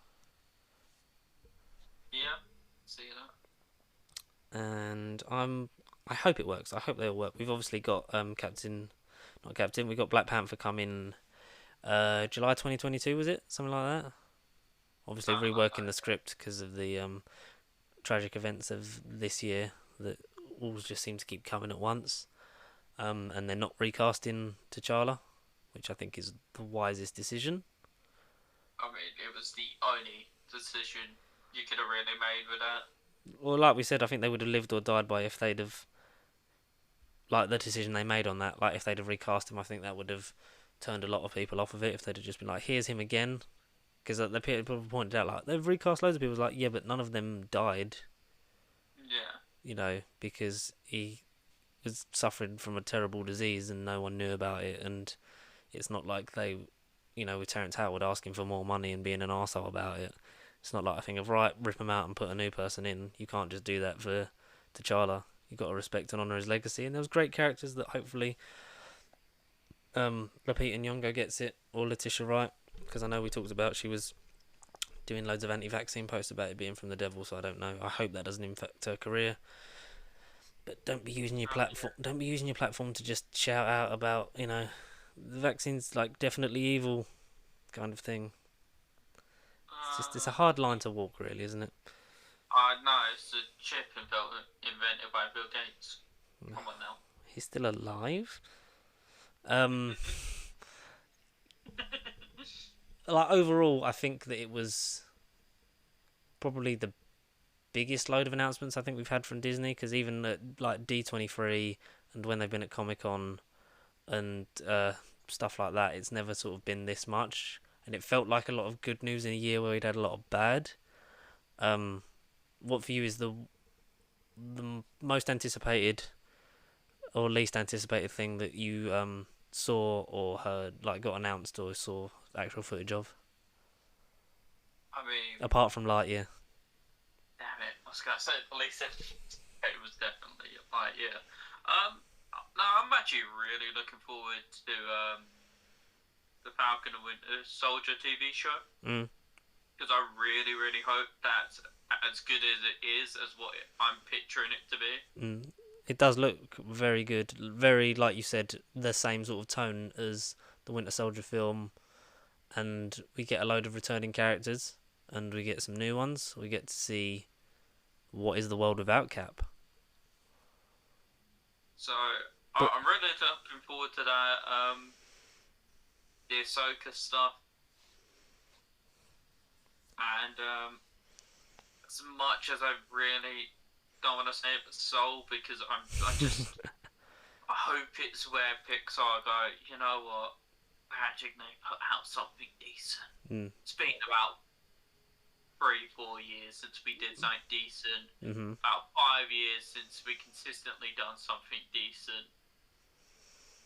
yeah. See that? And I hope it works. I hope they'll work. We've obviously got not Captain. We got Black Panther coming July 2022, was it something like that? Obviously Something like reworking that. the script because of the tragic events of this year that all just seem to keep coming at once. And they're not recasting T'Challa, which I think is the wisest decision. I mean, it was the only decision you could have really made with that. Well, like we said, I think they would have lived or died by if they'd have like the decision they made on that. Like if they'd have recast him, I think that would have turned a lot of people off of it. If they'd have just been like, "Here's him again," because the people pointed out like they've recast loads of people. It was like, yeah, but none of them died. Yeah, Because he was suffering from a terrible disease and no one knew about it, and it's not like they, with Terrence Howard asking for more money and being an arsehole about it. It's not like a thing of right, rip him out and put a new person in. You can't just do that for T'Challa. You got to respect and honor his legacy. And there was great characters that hopefully Lupita Nyong'o gets it, or Letitia Wright, because I know we talked about she was doing loads of anti-vaccine posts about it being from the devil. So I don't know. I hope that doesn't infect her career. But don't be using your platform. Don't be using your platform to just shout out about the vaccine's like definitely evil, kind of thing. It's a hard line to walk, really, isn't it? no, it's a chip invented by Bill Gates. Come on now. He's still alive. Um, like overall, I think that it was probably the biggest load of announcements I think we've had from Disney. Because even at like D23 and when they've been at Comic-Con and stuff like that, it's never sort of been this much. And it felt like a lot of good news in a year where we'd had a lot of bad. what for you is the most anticipated or least anticipated thing that you saw or heard, like got announced or saw actual footage of, I mean, apart from Lightyear? damn it, I was gonna say the least it was definitely Lightyear. Um, no, I'm actually really looking forward to the Falcon and Winter Soldier TV show Mm. because I really, really hope that's as good as it is as what I'm picturing it to be. Mm. It does look very good, very like you said, the same sort of tone as the Winter Soldier film, and we get a load of returning characters, and we get some new ones. We get to see what is the world without Cap. So But I'm really looking forward to that. The Ahsoka stuff, and as much as I really don't want to say it, but Soul, because I just I hope it's where Pixar go. You know what? Magic, they put out something decent. mm, It's been about 3-4 years since we did something decent. hmm About 5 years since we consistently done something decent.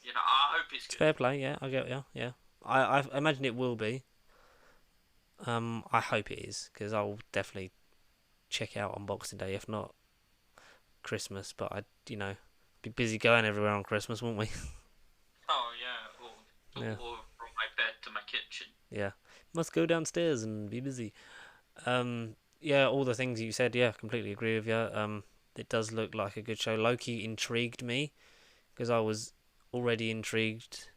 You know, I hope it's it's good. fair play. Yeah, I get you. Yeah, I imagine it will be. I hope it is because I'll definitely check it out on Boxing Day, if not Christmas. But be busy going everywhere on Christmas, won't we? Oh yeah, Yeah, or from my bed to my kitchen. yeah. Must go downstairs and be busy. Yeah, all the things you said. Yeah, completely agree with you. It does look like a good show. Loki intrigued me because I was already intrigued.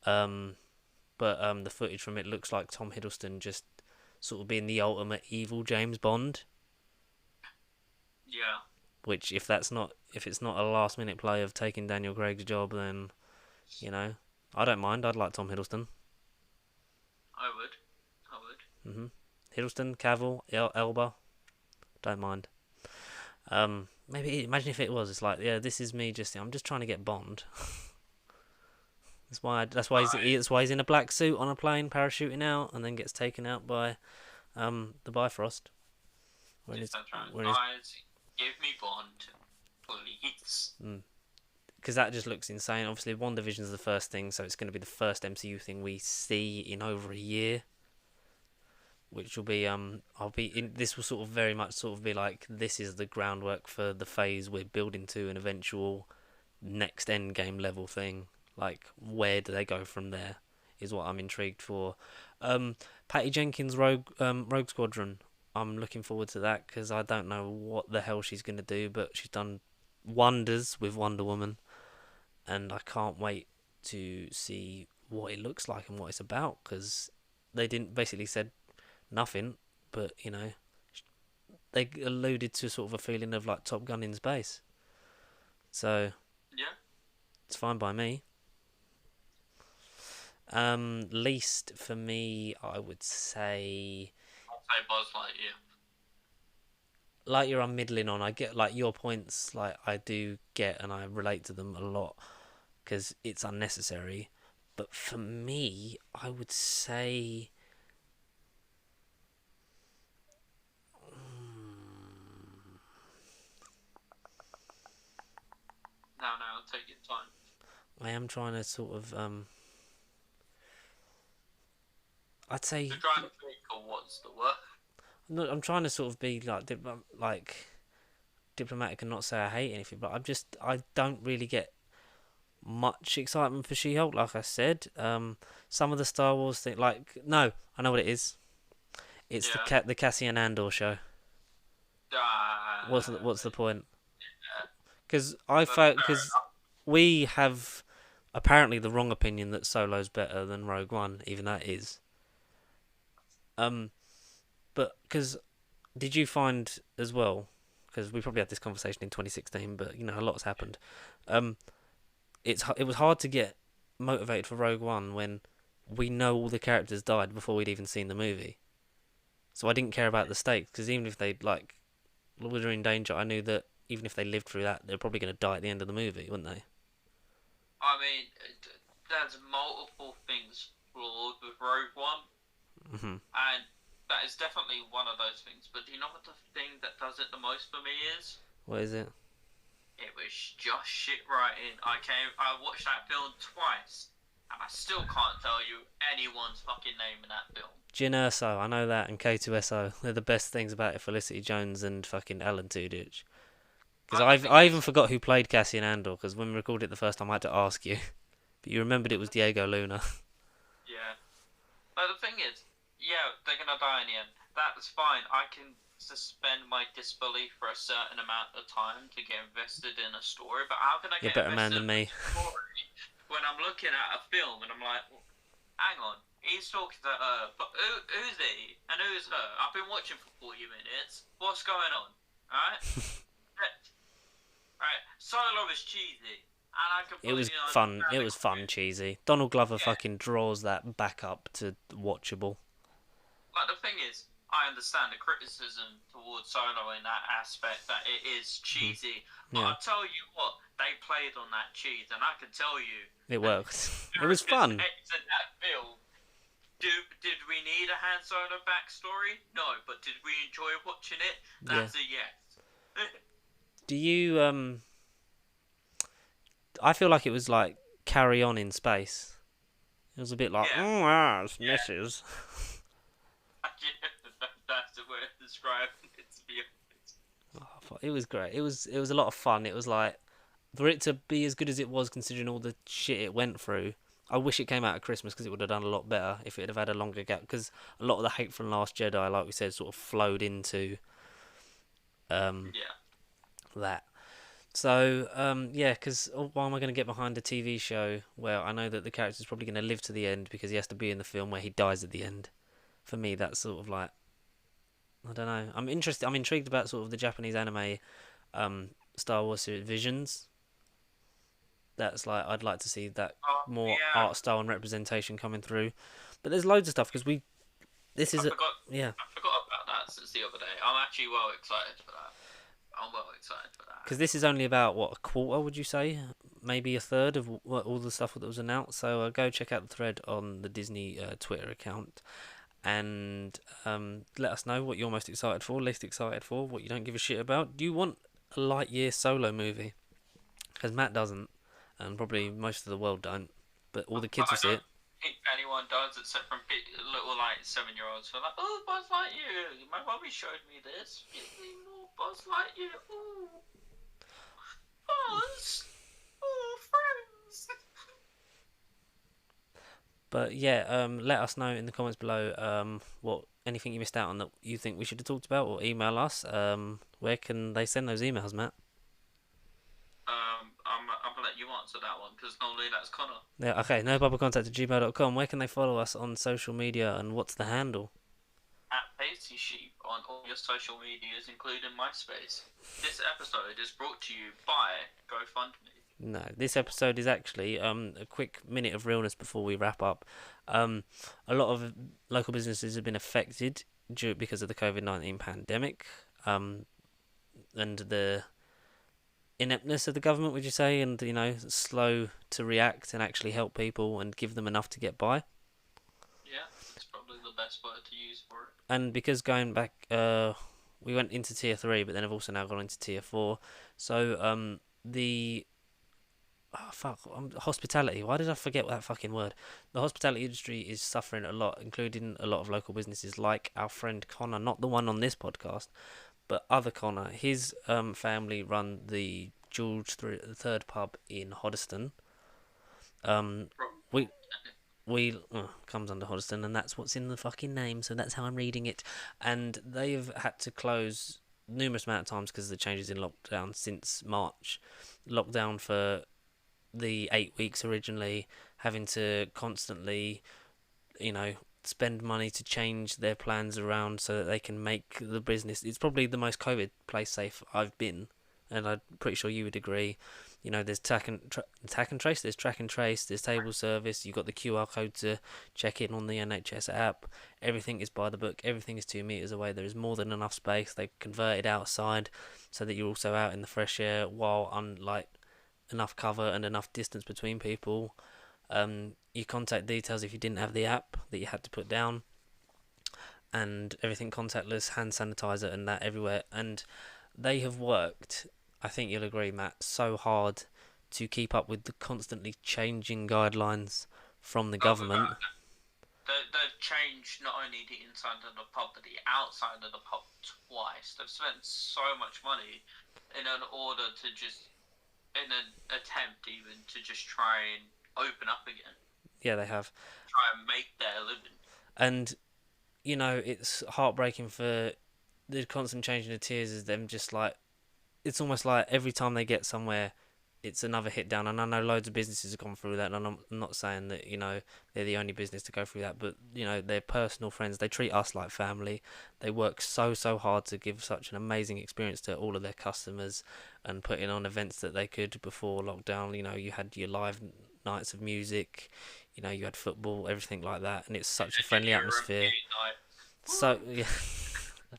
But the footage from it looks like Tom Hiddleston just sort of being the ultimate evil James Bond. Yeah, Which, if it's not a last minute play of taking Daniel Craig's job, then I don't mind. I'd like Tom Hiddleston. I would. I would. Hiddleston, Cavill, Elba, don't mind. Maybe imagine if it was. It's like, yeah, this is me. I'm just trying to get Bond. That's why he's in a black suit on a plane, parachuting out, and then gets taken out by the Bifrost. When Just his, turns around. when his, Guys, give me Bond, please. because that just looks insane. Obviously, WandaVision is the first thing, so it's going to be the first MCU thing we see in over a year. Which will be This will sort of very much sort of be like, this is the groundwork for the phase we're building to an eventual next Endgame level thing. Like, where do they go from there? Is what I'm intrigued for. Patty Jenkins' Rogue Squadron. I'm looking forward to that because I don't know what the hell she's gonna do, but she's done wonders with Wonder Woman, and I can't wait to see what it looks like and what it's about because they didn't basically said nothing, but they alluded to sort of a feeling of like Top Gun in space, so Yeah. it's fine by me. Least for me, I would say I'll say Buzz Lightyear. Lightyear. I'm middling on. I get like your points, like I do get, and I relate to them a lot because it's unnecessary. But for me, I would say No, take your time. I am trying to sort of I'd say You're trying to think of what's the word. no, I'm trying to sort of be like diplomatic and not say I hate anything, but I don't really get much excitement for She-Hulk. Like I said, some of the Star Wars thing, like no, I know what it is. It's Yeah. the Cassian Andor show. What's the point? Yeah. Because Fair because enough. we have apparently the wrong opinion that Solo's better than Rogue One, even though it is. But because did you find as well? Because we probably had this conversation in 2016, but a lot's happened. Um, it was hard to get motivated for Rogue One when we know all the characters died before we'd even seen the movie. So I didn't care about the stakes because even if they were in danger, I knew that even if they lived through that, they're probably going to die at the end of the movie, wouldn't they? I mean, there's multiple things flawed with Rogue One, Mhm. and That is definitely one of those things. But do you know what the thing that does it the most for me is? What is it? It was just shit writing. I watched that film twice, and I still can't tell you anyone's fucking name in that film. Jyn Erso, I know that, and K2SO. They're the best things about it. Felicity Jones and fucking Alan Tudyk. Because Like the thing I is, even forgot who played Cassian Andor. Because when we recorded it the first time, I had to ask you, but you remembered it was Diego Luna. yeah. Like the thing is, yeah, they're gonna die in the end. That's fine. I can suspend my disbelief for a certain amount of time to get invested in a story. But how can I You're a get better man invested than in me. a story when I'm looking at a film and I'm like, well, hang on, he's talking to her, but who's he and who's her? I've been watching for 40 minutes. What's going on? Alright? Right. Solo is cheesy. And I It was completely fun. understand It the was fun, critique. cheesy. Donald Glover Yeah. fucking draws that back up to watchable. Like, the thing is, I understand the criticism towards Solo in that aspect, that it is cheesy. But Yeah. I tell you what, they played on that cheese, and I can tell you, It worked. It was America's fun. X in that film. Did we need a Han Solo backstory? No, but did we enjoy watching it? That's a yes. Do you I feel like it was like Carry On in space. It was a bit like, Yeah. it's Yeah. misses. That's the way of describing it, to be honest. It was great. It was a lot of fun. It was like, for it to be as good as it was, considering all the shit it went through. I wish it came out at Christmas because it would have done a lot better if it had have had a longer gap. Because a lot of the hate from Last Jedi, like we said, sort of flowed into Yeah. that. So yeah, because why am I going to get behind a TV show where I know that the character's probably going to live to the end because he has to be in the film where he dies at the end? For me, that's sort of like, I don't know. I'm interested. I'm intrigued about sort of the Japanese anime, Star Wars series Visions. That's like, I'd like to see that more Yeah. art style and representation coming through. But there's loads of stuff because this I is a, forgot. yeah. I forgot about that since the other day. I'm actually well excited for that. I'm well excited for that. Because this is only about what, a quarter, would you say? Maybe a third of all the stuff that was announced. So go check out the thread on the Disney Twitter account and let us know what you're most excited for, least excited for, what you don't give a shit about. Do you want a Lightyear solo movie? Because Matt doesn't, and probably most of the world don't. But all the kids But I will see it. don't think anyone does except from little like 7-year-olds who are like, oh, Buzz Lightyear. My mommy showed me this. Give me more Buzz Lightyear. Ooh, Buzz. Oh, friends. But yeah, let us know in the comments below what anything you missed out on that you think we should have talked about, or email us. Where can they send those emails, Matt? I'm gonna let you answer that one because normally that's Connor. Yeah, okay, nobubblecontact@gmail.com. Where can they follow us on social media, and what's the handle? At Pasty Sheep on all your social medias, including MySpace. This episode is brought to you by GoFundMe. No, this episode is actually a quick minute of realness before we wrap up. A lot of local businesses have been affected because of the COVID-19 pandemic, and the ineptness of the government, would you say, and slow to react and actually help people and give them enough to get by. Yeah, that's probably the best word to use for it. And because going back, we went into tier 3, but then have also now gone into tier 4. So the hospitality. Why did I forget that fucking word? The hospitality industry is suffering a lot, including a lot of local businesses like our friend Connor, not the one on this podcast, but other Connor. His family run the George III pub in Hoddesdon. We comes under Hoddesdon, and that's what's in the fucking name, so that's how I'm reading it. And they've had to close numerous amount of times because of the changes in lockdown since March. Lockdown for the 8 weeks originally, having to constantly, spend money to change their plans around so that they can make the business. It's probably the most COVID place safe I've been, and I'm pretty sure you would agree. There's track and trace, there's track and trace, there's table service. You've got the QR code to check in on the NHS app. Everything is by the book. Everything is 2 meters away. There is more than enough space. They've converted outside so that you're also out in the fresh air while enough cover and enough distance between people. Your contact details if you didn't have the app that you had to put down, and everything contactless, hand sanitizer and that everywhere. And they have worked, I think you'll agree, Matt, so hard to keep up with the constantly changing guidelines from the Oh, government. they've changed not only the inside of the pub, but the outside of the pub twice. They've spent so much money in an order to just, in an attempt even, to just try and open up again. Yeah, they have. Try and make their living. And, you know, it's heartbreaking for the constant changing of tiers is them just like, it's almost like every time they get somewhere, it's another hit down. And I know loads of businesses have gone through that, and I'm not saying that, you know, they're the only business to go through that, but, you know, they're personal friends. They treat us like family. They work so hard to give such an amazing experience to all of their customers and putting on events that they could before lockdown. You know, you had your live nights of music, you know, you had football, everything like that, and it's such a friendly atmosphere. So, yeah,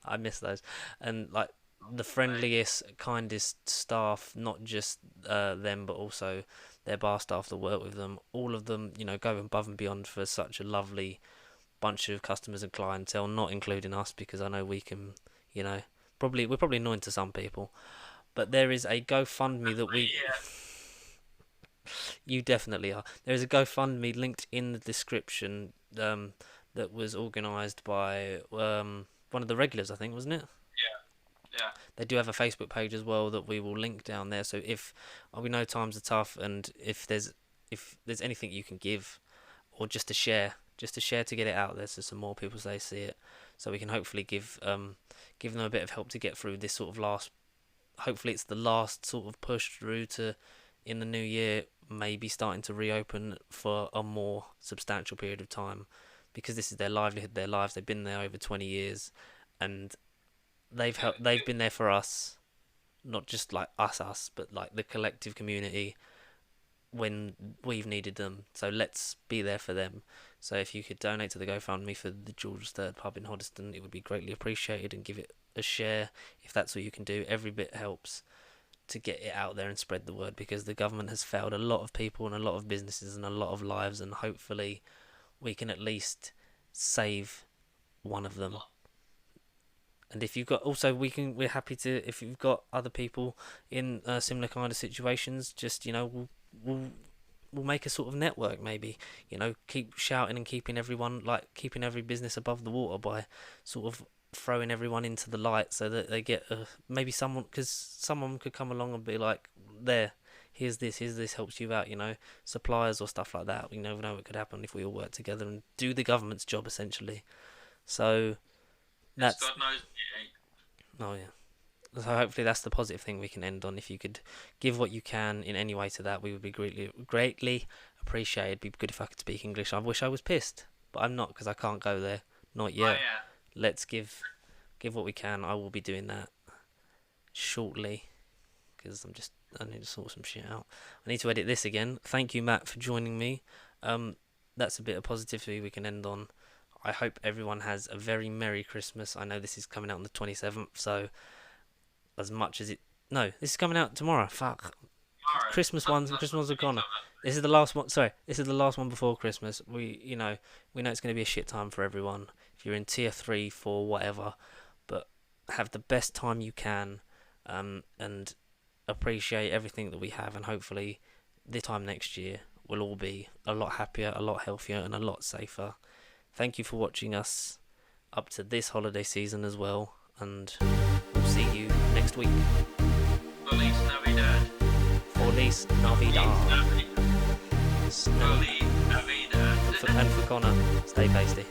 I miss those. And, like, the friendliest, kindest staff, not just them, but also their bar staff that work with them. All of them, you know, go above and beyond for such a lovely bunch of customers and clientele, not including us, because I know we can, you know, we're probably annoying to some people. But there is a GoFundMe that we... You definitely are. There is a GoFundMe linked in the description that was organised by one of the regulars, I think, wasn't it? Yeah. They do have a Facebook page as well that we will link down there. So if we know times are tough, and if there's anything you can give, or just to share to get it out there, so some more people they see it, so we can hopefully give them a bit of help to get through this sort of last. Hopefully, it's the last sort of push through to in the new year, maybe starting to reopen for a more substantial period of time, because this is their livelihood, their lives. They've been there over 20 years, and they've been there for us, not just like us, but like the collective community when we've needed them. So let's be there for them. So if you could donate to the GoFundMe for the George III pub in Hoddesdon, it would be greatly appreciated, and give it a share if that's what you can do. Every bit helps to get it out there and spread the word, because the government has failed a lot of people and a lot of businesses and a lot of lives, and hopefully we can at least save one of them. And if you've got, also we're happy to, if you've got other people in similar kind of situations, just, you know, we'll make a sort of network, maybe, you know, keep shouting and keeping every business above the water by sort of throwing everyone into the light, so that they get maybe someone, because someone could come along and be like, here's this helps you out, you know, suppliers or stuff like that. We never know what could happen if we all work together and do the government's job, essentially. So that's, God knows it ain't. oh yeah. So hopefully that's the positive thing we can end on. If you could give what you can in any way to that, we would be greatly appreciated. It'd be good if I could speak English. I wish I was pissed, but I'm not, because I can't go there. Not yet. Oh, yeah. Let's give what we can. I will be doing that shortly, because I need to sort some shit out. I need to edit this again. Thank you, Matt, for joining me. That's a bit of positivity we can end on. I hope everyone has a very Merry Christmas. I know this is coming out on the 27th, so as much as this is coming out tomorrow. Fuck. Alright. Christmas ones are gone. This is the last one. Sorry, this is the last one before Christmas. We know it's going to be a shit time for everyone. If you're in tier 3, 4, whatever, but have the best time you can, and appreciate everything that we have, and hopefully this time next year we'll all be a lot happier, a lot healthier, and a lot safer. Thank you for watching us up to this holiday season as well, and we'll see you next week. Feliz Navidad. Feliz Navidad. Feliz Navidad. And for Connor, stay pasty.